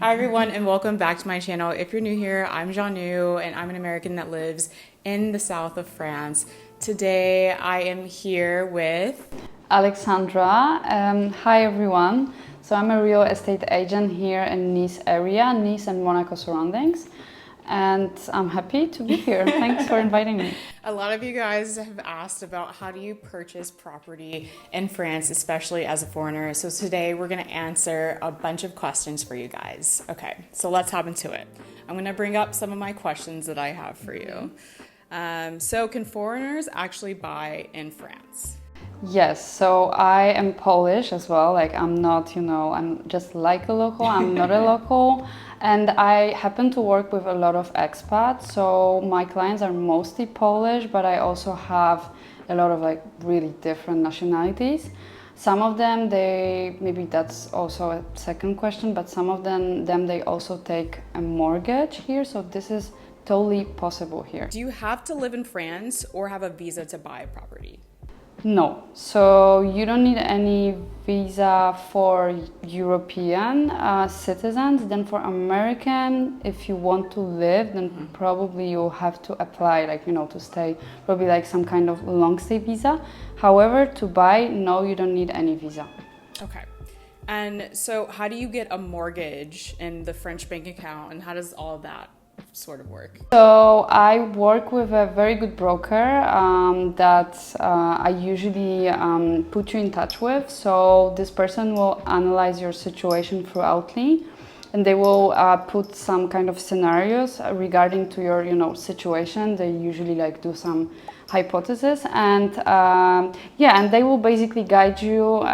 Hi everyone and welcome back to my channel. If you're new here, I'm Janu and I'm an American that lives in the south of France. Today I am here with Alexandra. Hi everyone. So I'm a real estate agent here in Nice area, Nice and Monaco surroundings. And I'm happy to be here. Thanks for inviting me. a lot of you guys have asked about how do you purchase property in France, especially as a foreigner. So today we're going to answer a bunch of questions for you guys. Okay, so let's hop into it. I'm going to bring up some of my questions that I have for you. So can foreigners actually buy in France? Yes, so I am Polish as well. Like I'm not, I'm just like a local. I'm not a local. And I happen to work with a lot of expats. So my clients are mostly Polish, but I also have a lot of like really different nationalities. Some of them, maybe that's also a second question, but some of them they also take a mortgage here. So this is totally possible here. Do you have to live in France or have a visa to buy a property? No, so you don't need any visa for European citizens. Then for American, if you want to live, then probably you'll have to apply, to stay, probably like some kind of long stay visa. However, to buy, no, you don't need any visa. Okay. And so how do you get a mortgage in the French bank account and how does all of that sort of work? So I work with a very good broker that I usually put you in touch with. So this person will analyze your situation throughoutly, and they will put some kind of scenarios regarding to your situation. They usually do some hypothesis, and and they will basically guide you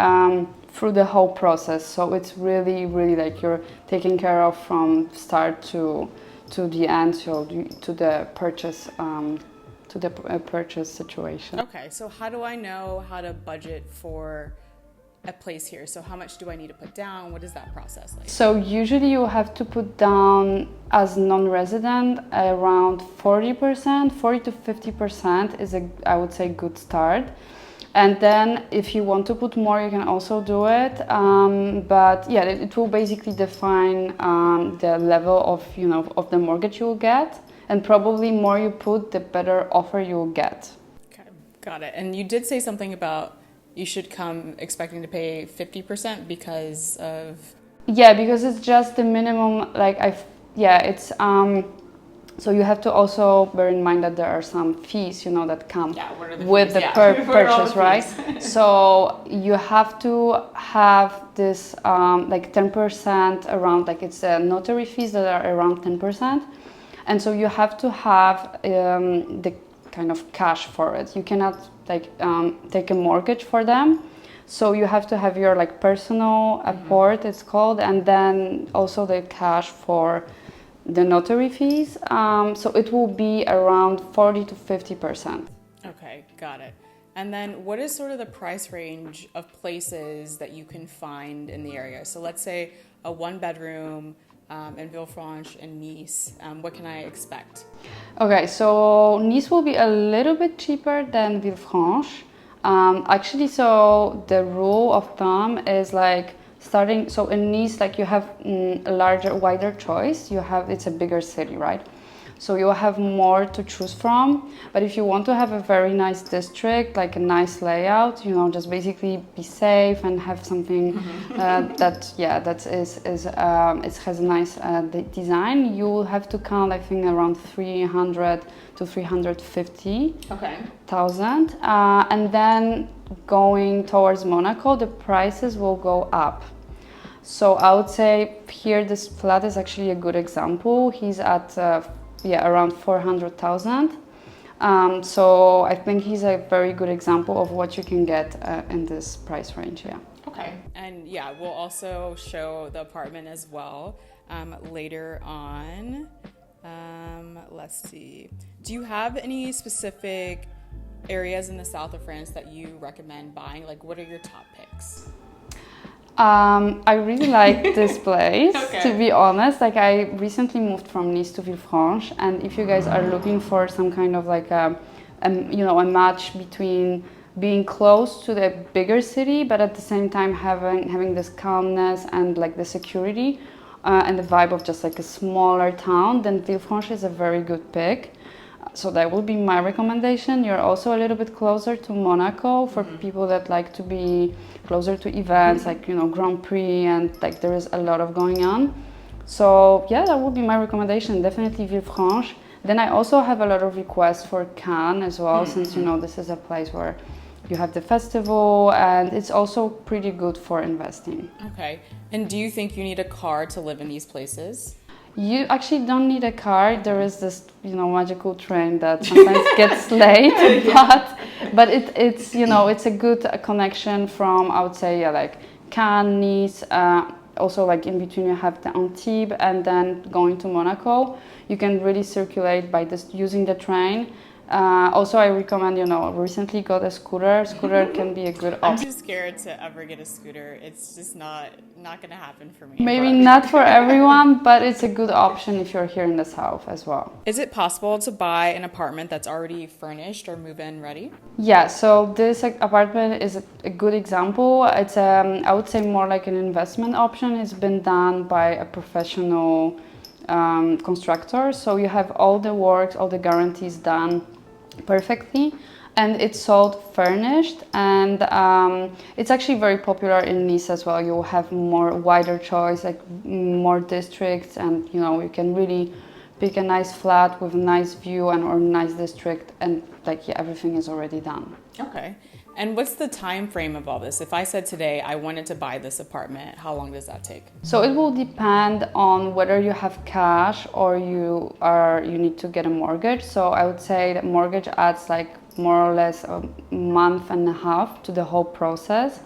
through the whole process. So it's really you're taken care of from start to the end, so to the purchase situation. Okay, so how do I know how to budget for a place here? So how much do I need to put down? What is that process like? So usually you have to put down as non-resident around 40%, 40 to 50% is I would say good start. And then if you want to put more, you can also do it. But yeah, it will basically define the level of the mortgage you will get. And probably more you put, the better offer you will get. Okay, got it. And you did say something about you should come expecting to pay 50% because of... Yeah, because it's just the minimum, it's... So you have to also bear in mind that there are some fees, that come with the purchase, right? So you have to have this 10% around, it's notary fees that are around 10%. And so you have to have the kind of cash for it. You cannot take a mortgage for them. So you have to have your personal apport, it's called, and then also the cash for the notary fees, so it will be around 40 to 50%. Okay, got it. And then what is sort of the price range of places that you can find in the area? So let's say a one bedroom in Villefranche and Nice, what can I expect? Okay, so Nice will be a little bit cheaper than Villefranche. Actually, so the rule of thumb is starting, so in Nice, you have a wider choice. It's a bigger city, right? So you have more to choose from. But if you want to have a very nice district, a nice layout, just basically be safe and have something it has a nice design, you will have to count, I think, around 300 to 350 thousand. And then going towards Monaco, the prices will go up. So I would say here this flat is actually a good example. He's at around 400,000. So I think he's a very good example of what you can get in this price range. Yeah. Okay. And yeah, we'll also show the apartment as well later on. Let's see. Do you have any specific areas in the south of France that you recommend buying? What are your top picks? I really like this place, to be honest. I recently moved from Nice to Villefranche, and if you guys are looking for some kind of a match between being close to the bigger city, but at the same time having this calmness and the security, and the vibe of just like a smaller town, then Villefranche is a very good pick. So that will be my recommendation. You're also a little bit closer to Monaco for people that like to be closer to events like, you know, Grand Prix, and like there is a lot of going on. So yeah, that would be my recommendation, definitely Villefranche. Then I also have a lot of requests for Cannes as well, since, you know, this is a place where you have the festival, and it's also pretty good for investing. Okay. And do you think you need a car to live in these places? You actually don't need a car. There is this, you know, magical train that sometimes gets late, but it's you know, it's a good connection from, I would say, yeah, like Cannes, Nice. Also, like in between, you have the Antibes, and then going to Monaco. You can really circulate by this using the train. Also, I recommend, you know, recently got a scooter. Scooter can be a good option. I'm too scared to ever get a scooter. It's just not going to happen for me. Maybe not for everyone, but it's a good option if you're here in the south as well. Is it possible to buy an apartment that's already furnished or move-in ready? Yeah, so this apartment is a good example. It's I would say more like an investment option. It's been done by a professional constructor. So you have all the works, all the guarantees done perfectly, and it's sold furnished, and it's actually very popular in Nice as well. You have more wider choice, like more districts, and you know, you can really pick a nice flat with a nice view and or nice district, and like, yeah, everything is already done. Okay. And what's the time frame of all this? If I said today I wanted to buy this apartment, how long does that take? So it will depend on whether you have cash or you need to get a mortgage. So I would say that mortgage adds like more or less a month and a half to the whole process.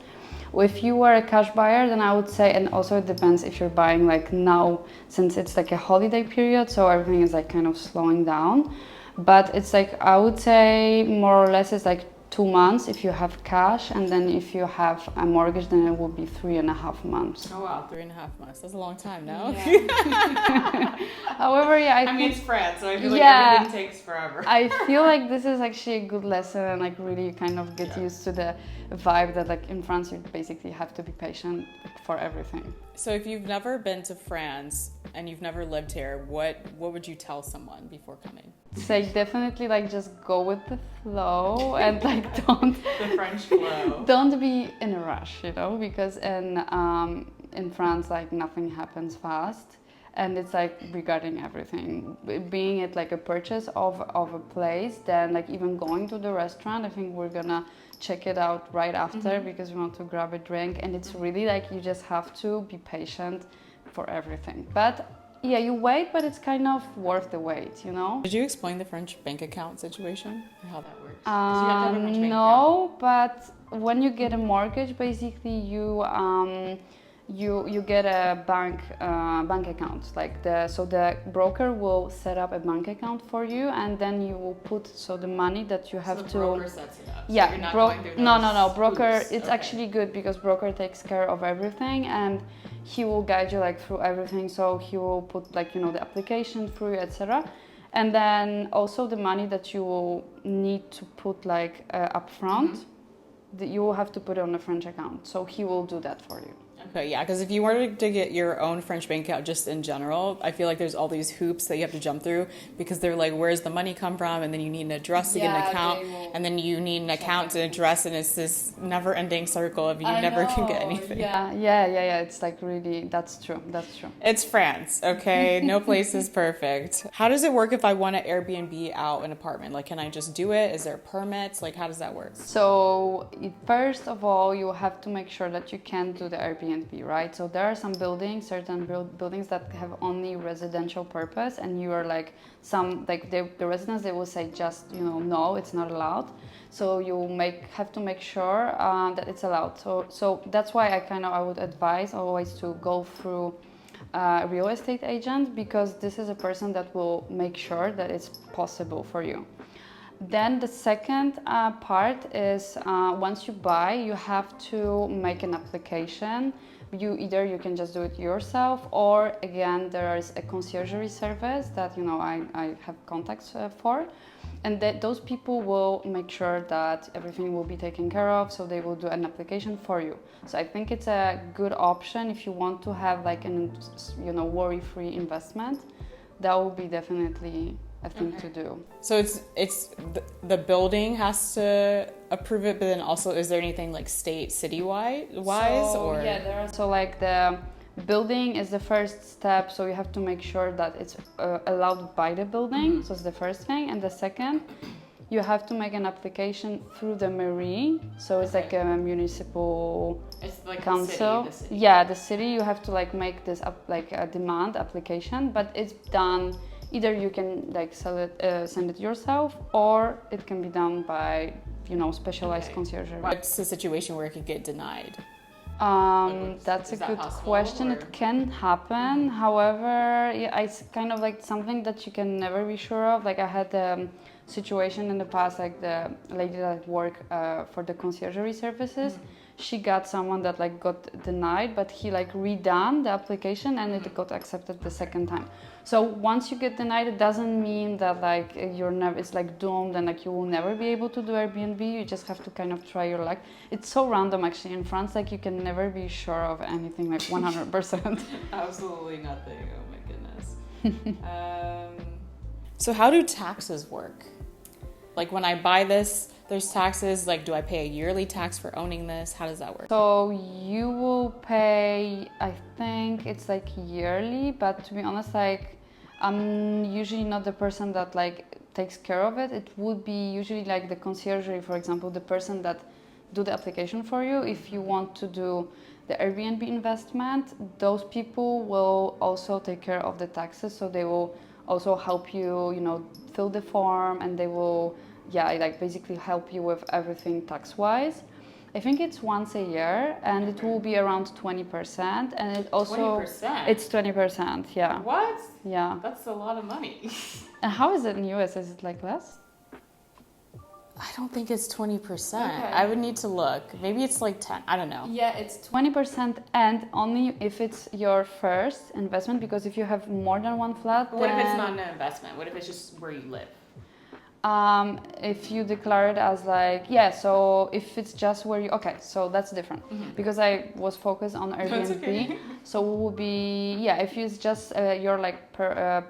If you were a cash buyer, then I would say, and also it depends if you're buying like now, since it's like a holiday period, so everything is like kind of slowing down. But it's like, I would say more or less it's like 2 months if you have cash, and then if you have a mortgage, then it will be 3.5 months. Oh wow, 3.5 months. That's a long time, no? Yeah. However, yeah, I mean, it's France, so I feel like everything takes forever. I feel like this is actually a good lesson, and like really kind of get used to the vibe that like in France you basically have to be patient for everything. So if you've never been to France and you've never lived here, what would you tell someone before coming? Say definitely like just go with the flow and like don't the French flow. Don't be in a rush, you know, because in France like nothing happens fast, and it's like regarding everything, being it like a purchase of a place, then like even going to the restaurant, I think we're gonna check it out right after because we want to grab a drink, and it's really like you just have to be patient for everything. But yeah, you wait, but it's kind of worth the wait, you know? Did you explain the French bank account situation? Or how that works? 'Cause you have to have a French bank no, but when you get a mortgage, basically you get a bank account. Like the broker will set up a bank account for you, and then you will put the money that you have so the broker sets it up. So yeah, you're not going through no. Broker, hoops. it's actually good because broker takes care of everything, and he will guide you like through everything. So he will put like, you know, the application through you, etc. And then also the money that you will need to put like upfront, you will have to put it on a French account. So he will do that for you. Okay, yeah, because if you wanted to get your own French bank account just in general, I feel like there's all these hoops that you have to jump through because they're like, where's the money come from? And then you need an address to get an account, and then you need an account to address, and it's this never-ending circle of you never can get anything. Yeah. It's like really, that's true. It's France, okay? No place is perfect. How does it work if I want to Airbnb out an apartment? Like, can I just do it? Is there permits? Like, how does that work? So first of all, you have to make sure that you can do the Airbnb, right? So there are some buildings, certain buildings that have only residential purpose, and you are like the residents, they will say just, you know, no, it's not allowed. So you have to make sure that it's allowed. So that's why I would advise always to go through a real estate agent, because this is a person that will make sure that it's possible for you. Then the second part is once you buy, you have to make an application. You can just do it yourself, or again there is a conciergerie service that, you know, I have contacts for, and that those people will make sure that everything will be taken care of, so they will do an application for you. So I think it's a good option if you want to have like an worry-free investment. That will be definitely a thing to do. So it's the building has to approve it, but then also is there anything like city-wise or? Yeah, there are. So like the building is the first step, so you have to make sure that it's allowed by the building. So it's the first thing, and the second, you have to make an application through the mairie. So it's like a municipal council. The city. Yeah, the city. You have to like make this like a demand application, but it's done. Either you can like send it yourself, or it can be done by specialized conciergerie. What's the situation where it could get denied? That's a good question. It can happen. However, it's kind of like something that you can never be sure of. Like I had a situation in the past, like the lady that worked for the conciergerie services, she got someone that like got denied, but he like redone the application and it got accepted the second time. So once you get denied, it doesn't mean that like it's like doomed and like you will never be able to do Airbnb. You just have to kind of try your luck. It's so random actually in France, like you can never be sure of anything like 100%. Absolutely nothing. Oh my goodness. So how do taxes work? Like when I buy this, there's taxes. Like, do I pay a yearly tax for owning this? How does that work? So you will pay, I think it's like yearly, but to be honest, like I'm usually not the person that like takes care of it. It would be usually like the conciergerie, for example, the person that do the application for you. If you want to do the Airbnb investment, those people will also take care of the taxes. So they will also help you, fill the form, and they will like basically help you with everything tax-wise. I think it's once a year, and it will be around 20%, and it also 20%? It's 20%, yeah. What? Yeah. That's a lot of money. And how is it in US? Is it like less? I don't think it's 20%. Okay. I would need to look. Maybe it's like 10. I don't know. Yeah, it's 20%, and only if it's your first investment, because if you have more than one flat, What if it's not an investment? What if it's just where you live? If you declare it as like, so if it's just where you, so that's different. Because I was focused on Airbnb. Okay. So it would be, if it's just your like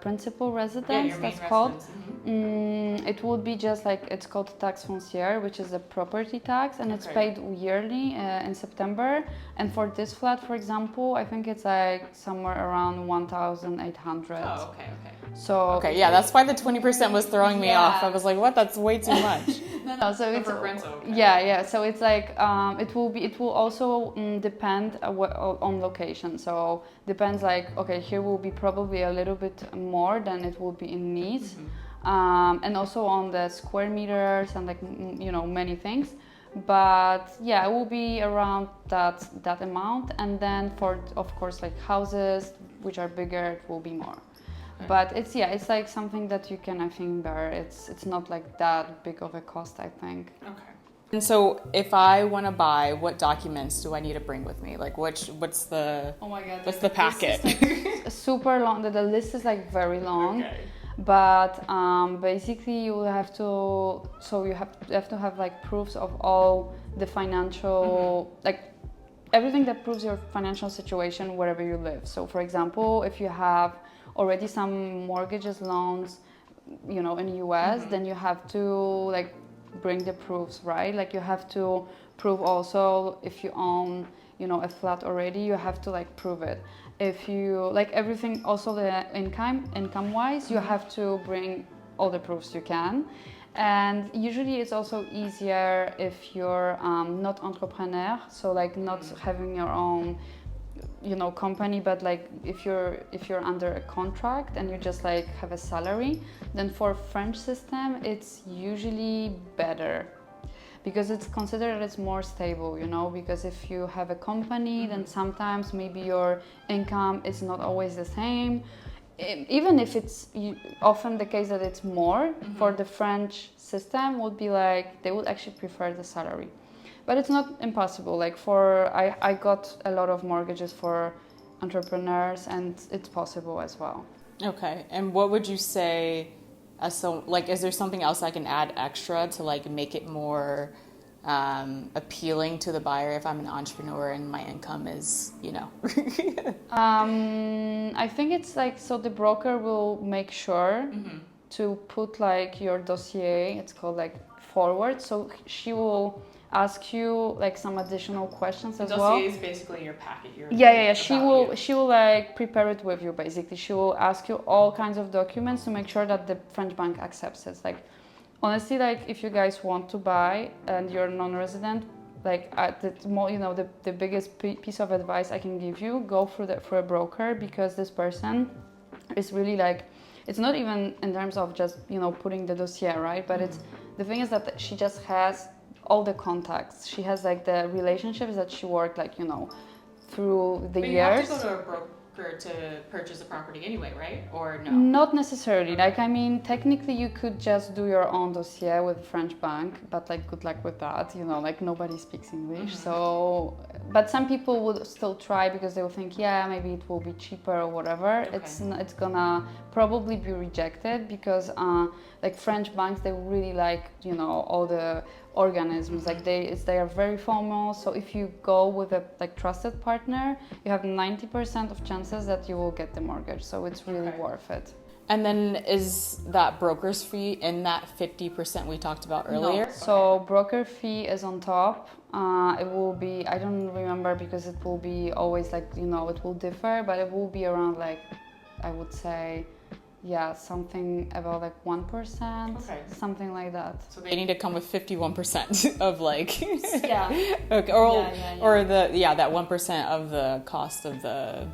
principal residence, that's called. It would be just like, it's called taxe foncière, which is a property tax, and it's paid yearly in September. And for this flat, for example, I think it's like somewhere around 1,800. Oh, okay. So that's why the 20% was throwing me off. I was like, what? That's way too much. No. So it's for rental. So it's like it will also depend on location. So depends like here will be probably a little bit more than it will be in Nice, and also on the square meters and like many things. But it will be around that amount, and then for of course like houses which are bigger, it will be more. But it's like something that you can, I think, bear. It's not like that big of a cost, I think. Okay. And so if I want to buy, what documents do I need to bring with me? Like what's the what's the packet? Like super long. The list is like very long. But basically you will have to you have to have like proofs of all the financial like everything that proves your financial situation wherever you live. So for example, if you have already some mortgages, loans, in US, then you have to like bring the proofs, right? Like you have to prove also if you own, a flat already, you have to like prove it. If you like everything, also the income wise, you have to bring all the proofs you can. And usually it's also easier if you're not entrepreneur, so like not having your own company, but like if you're under a contract and you just like have a salary, then for French system it's usually better because it's considered it's more stable, because if you have a company, then sometimes maybe your income is not always the same, even if it's often the case that it's more. For the French system would be like they would actually prefer the salary. But it's not impossible. Like I got a lot of mortgages for entrepreneurs, and it's possible as well. Okay. And what would you say So like, is there something else I can add extra to like make it more appealing to the buyer if I'm an entrepreneur and my income is, you know? I think it's like, so the broker will make sure to put like your dossier, it's called like forward. So she will ask you like some additional questions as well. Dossier is basically your packet. Yeah. She will like prepare it with you basically. She will ask you all kinds of documents to make sure that the French bank accepts it. Like, honestly, like if you guys want to buy and you're non-resident, like the biggest piece of advice I can give you, go for a broker, because this person is really like, it's not even in terms of just putting the dossier, right? But it's the thing is that she just has all the contacts. She has like the relationships that she worked like through the years. But you have to go to a broker to purchase a property anyway, right? Or no? Not necessarily. Okay. Like, I mean, technically you could just do your own dossier with French bank, but like good luck with that, like nobody speaks English. So, but some people would still try because they will think, yeah, maybe it will be cheaper or whatever. Okay. It's gonna probably be rejected because like French banks, they really like, all the organisms, like they are very formal. So if you go with a like trusted partner, you have 90% of chances that you will get the mortgage. So it's really worth it. And then is that broker's fee in that 50% we talked about earlier? No. So broker fee is on top. It will be, I don't remember because it will be always like, it will differ, but it will be around like, I would say, something about like 1%, something like that. So they need to come with 51% of like, okay, or that 1% of the cost of the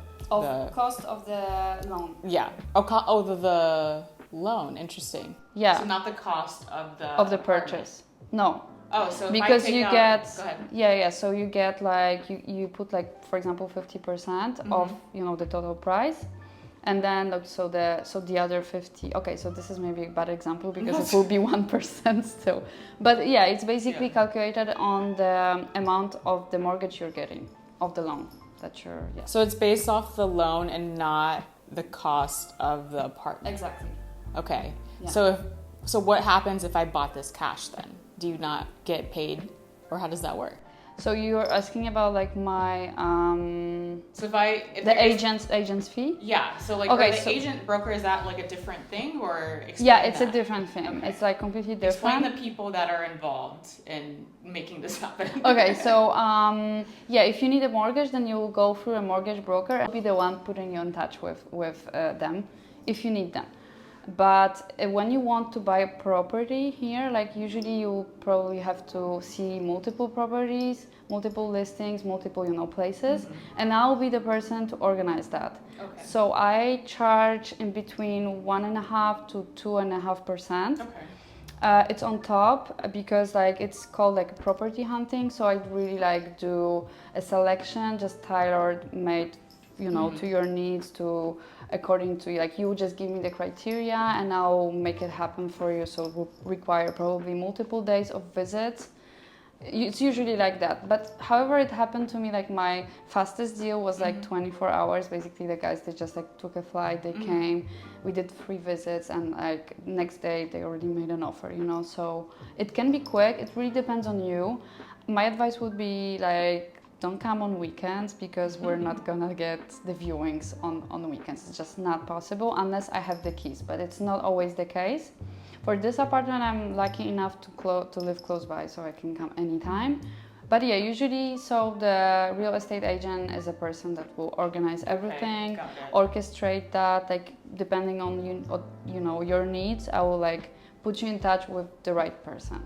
cost of the loan. Yeah. The loan. Interesting. Yeah. So not the cost of the apartment. Purchase. No. Oh, so because you get go ahead. So you get like you put like, for example, 50% of the total price. And then the other 50. Okay, so this is maybe a bad example because it will be 1% still. But yeah, it's basically calculated on the amount of the mortgage you're getting, of the loan that you're. Yeah. So it's based off the loan and not the cost of the apartment. Exactly. Okay. Yeah. So what happens if I bought this cash then? Do you not get paid, or how does that work? So you're asking about like my So if the agent's fee? Yeah. So like agent broker, is that like a different thing, or it's a different thing. Okay. It's like completely different. Explain the people that are involved in making this happen. Okay, so if you need a mortgage, then you will go through a mortgage broker. I'll be the one putting you in touch with them if you need them. But when you want to buy a property here, like usually you probably have to see multiple properties, multiple listings, multiple places, and I'll be the person to organize that. Okay. So I charge in between 1.5% to 2.5%. Okay. It's on top because like it's called like property hunting. So I really like do a selection, just tailored made, to your needs, according to like you just give me the criteria and I'll make it happen for you. So it will require probably multiple days of visits. It's usually like that. But however, it happened to me, like my fastest deal was like 24 hours. Basically the guys, they just like took a flight, they came, we did 3 visits, and like next day they already made an offer, so it can be quick. It really depends on you. My advice would be like, don't come on weekends because we're not gonna get the viewings on weekends. It's just not possible unless I have the keys, but it's not always the case. For this apartment, I'm lucky enough to live close by, so I can come anytime. But yeah, usually, so the real estate agent is a person that will organize everything, orchestrate that, like depending on your needs. I will like put you in touch with the right person.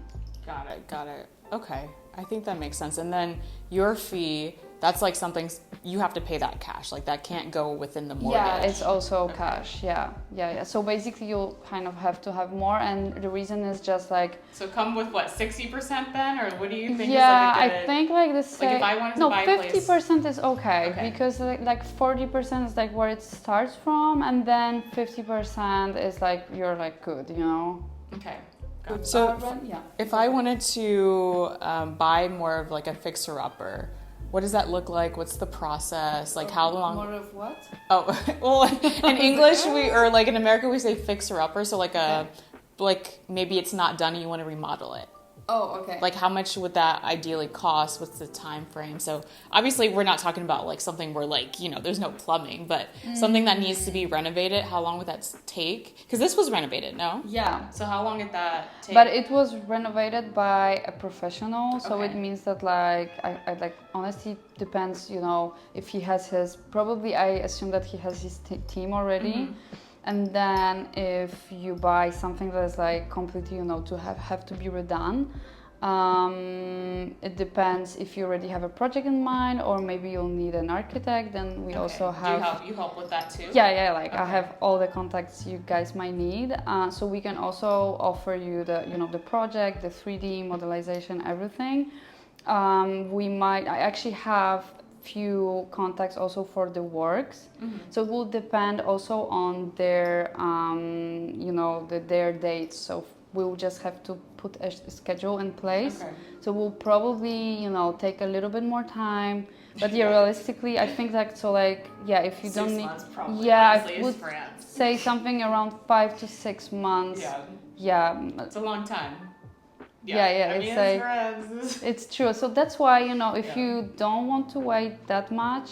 Got it. Okay. I think that makes sense. And then your fee, that's like something you have to pay that cash. Like that can't go within the mortgage. Yeah, it's also cash. Yeah. So basically you'll kind of have to have more, and the reason is just like. So come with what, 60% then, or what do you think? Yeah, is like I think like this. Like if I wanted to buy a place. 50% is okay because like 40% is like where it starts from, and then 50% is like you're like good, Okay. So if I wanted to buy more of like a fixer-upper, what does that look like? What's the process? Like how long? More of what? Oh, well, in English or like in America we say fixer upper. So like like maybe it's not done and you want to remodel it. Oh, okay. Like how much would that ideally cost? What's the time frame? So obviously we're not talking about like something where like, you know, there's no plumbing, but something that needs to be renovated. How long would that take? Because this was renovated, no? Yeah. So how long did that take? But it was renovated by a professional, so Okay. it means that like I like honestly depends, you know, if he has his, probably I assume that he has his team already. And then if you buy something that is like completely, you know, to have to be redone, it depends if you already have a project in mind or maybe you'll need an architect. Then we also have... Do you help with that too? Yeah, like I have all the contacts you guys might need. So we can also offer you the, you know, the project, the 3D modelization, everything. I actually have few contacts also for the works, so it will depend also on their you know, their dates, so we'll just have to put a schedule in place. So we'll probably, you know, take a little bit more time, but yeah, realistically I think that, so like, yeah, if you don't need, probably, yeah, I would say something around 5 to 6 months. Yeah, it's a long time. Yeah, it's like, it's true. So that's why, you know, if you don't want to wait that much,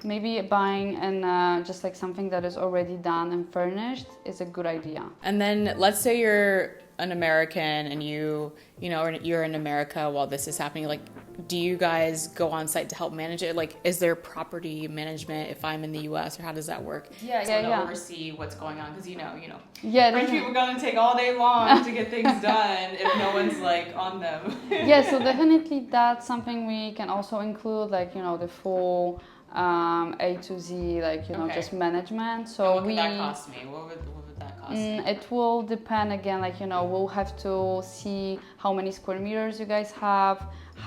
maybe buying and just like something that is already done and furnished is a good idea. And then let's say you're an American and you know, you're in America while this is happening. Like, do you guys go on site to help manage it? Like, is there property management if I'm in the U.S. or how does that work? To oversee what's going on, because you know, French people are gonna take all day long to get things done if no one's like on them. Yeah, so definitely that's something we can also include, like, you know, the full A to Z, like, you know, just management. So and what would that cost me? What would that cost me? It will depend again, like, you know, we'll have to see how many square meters you guys have,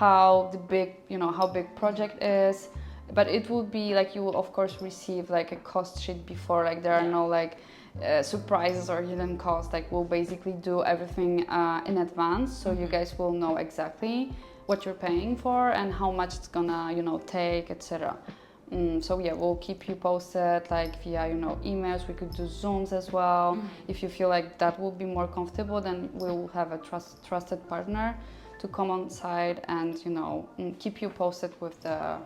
how big project is, but it will be like, you will of course receive like a cost sheet before, like there are no like surprises or hidden costs. Like we'll basically do everything in advance, so you guys will know exactly what you're paying for and how much it's gonna, you know, take, etc. So yeah, we'll keep you posted, like via, you know, emails. We could do Zooms as well. If you feel like that will be more comfortable, then we'll have a trusted partner to come on site and, you know, keep you posted with the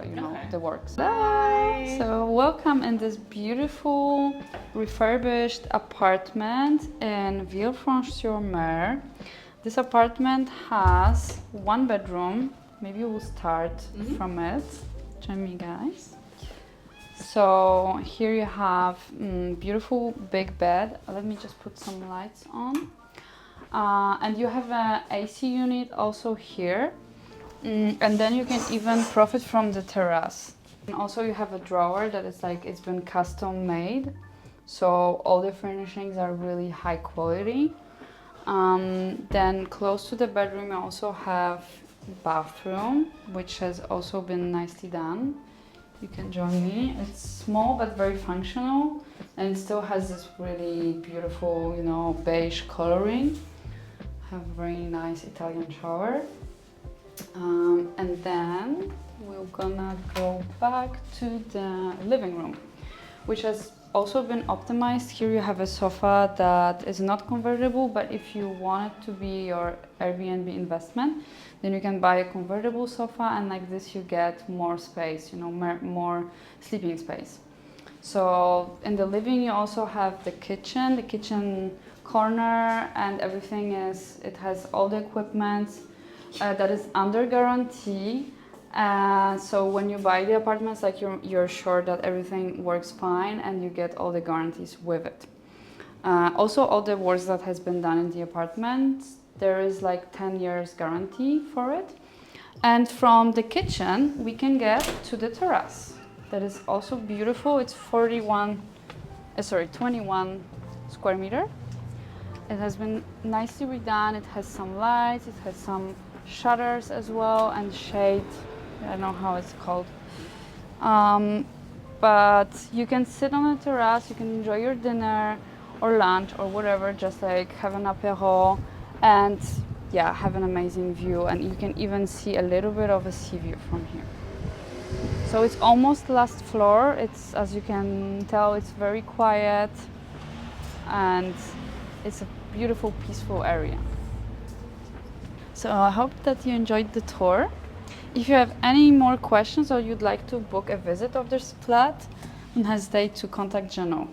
you know, the works. Bye. So welcome in this beautiful refurbished apartment in Villefranche-sur-Mer. This apartment has 1 bedroom. Maybe we'll start from it. Join me, guys. So here you have beautiful big bed. Let me just put some lights on. And you have an AC unit also here. And then you can even profit from the terrace. And also you have a drawer that is like, it's been custom made. So all the furnishings are really high quality. Then close to the bedroom you also have bathroom, which has also been nicely done. You can join me. It's small but very functional, and it still has this really beautiful, you know, beige coloring. Have a very nice Italian shower. And then we're gonna go back to the living room, which has also been optimized. Here you have a sofa that is not convertible, but if you want it to be your Airbnb investment, then you can buy a convertible sofa, and like this you get more space, you know, more sleeping space. So in the living you also have the kitchen corner, and everything is, it has all the equipment that is under guarantee. So when you buy the apartments, like you're sure that everything works fine and you get all the guarantees with it. Also all the works that has been done in the apartment, there is like 10 years guarantee for it. And from the kitchen we can get to the terrace. That is also beautiful. It's 21 square meter. It has been nicely redone. It has some lights, it has some shutters as well, and shade. I don't know how it's called. But you can sit on the terrace, you can enjoy your dinner or lunch or whatever, just like have an apéro. And yeah, have an amazing view, and you can even see a little bit of a sea view from here. So it's almost last floor. It's, as you can tell, it's very quiet and it's a beautiful, peaceful area. So I hope that you enjoyed the tour. If you have any more questions or you'd like to book a visit of this flat, don't hesitate to contact Jano.